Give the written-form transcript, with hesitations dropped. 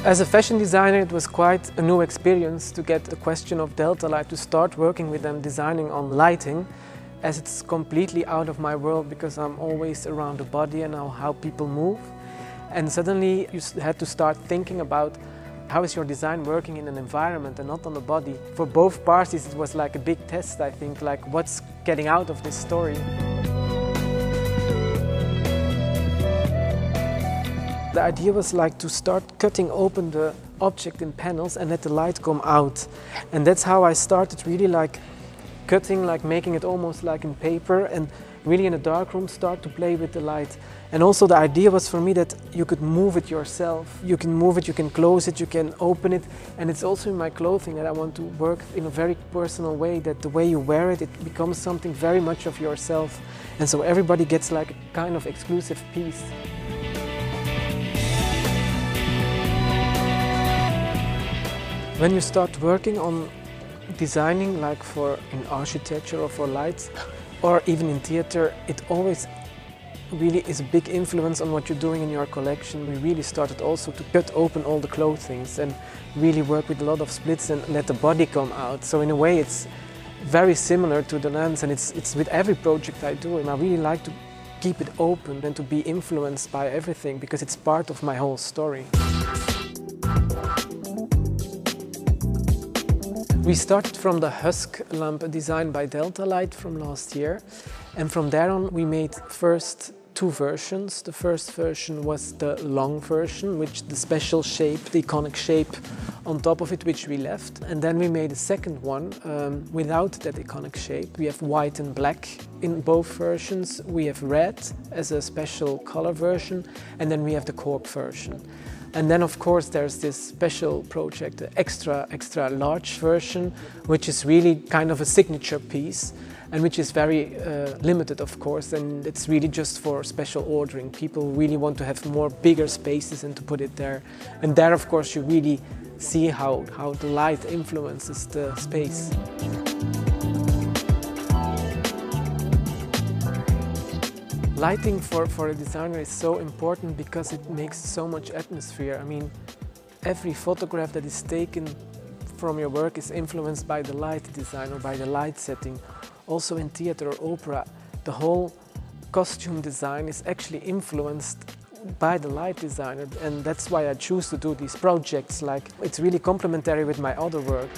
As a fashion designer, it was quite a new experience to get the question of Delta Light, to start working with them, designing on lighting, as it's completely out of my world because I'm always around the body and how people move. And suddenly you had to start thinking about how is your design working in an environment and not on the body. For both parties it was like a big test, I think, like what's getting out of this story. The idea was like to start cutting open the object in panels and let the light come out. And that's how I started really like cutting, like making it almost like in paper, and really in a dark room start to play with the light. And also the idea was for me that you could move it yourself. You can move it, you can close it, you can open it. And it's also in my clothing that I want to work in a very personal way, that the way you wear it, it becomes something very much of yourself. And so everybody gets like a kind of exclusive piece. When you start working on designing, like for in architecture or for lights, or even in theater, it always really is a big influence on what you're doing in your collection. We really started also to cut open all the clothings and really work with a lot of splits and let the body come out. So in a way it's very similar to the lens, and it's with every project I do, and I really like to keep it open and to be influenced by everything because it's part of my whole story. We started from the Husk lamp designed by Delta Light from last year, and from there on we made first two versions. The first version was the long version, which the special shape, the iconic shape on top of it, which we left. And then we made a second one without that iconic shape. We have white and black in both versions. We have red as a special color version, and then we have the cork version. And then of course there's this special project, the extra large version, which is really kind of a signature piece and which is very limited, of course, and it's really just for special ordering. People really want to have more bigger spaces and to put it there. And there of course you really see how the light influences the space. Lighting for a designer is so important because it makes so much atmosphere. I mean, every photograph that is taken from your work is influenced by the light design or by the light setting. Also in theater or opera, the whole costume design is actually influenced by the light designer, and that's why I choose to do these projects. Like, it's really complementary with my other work.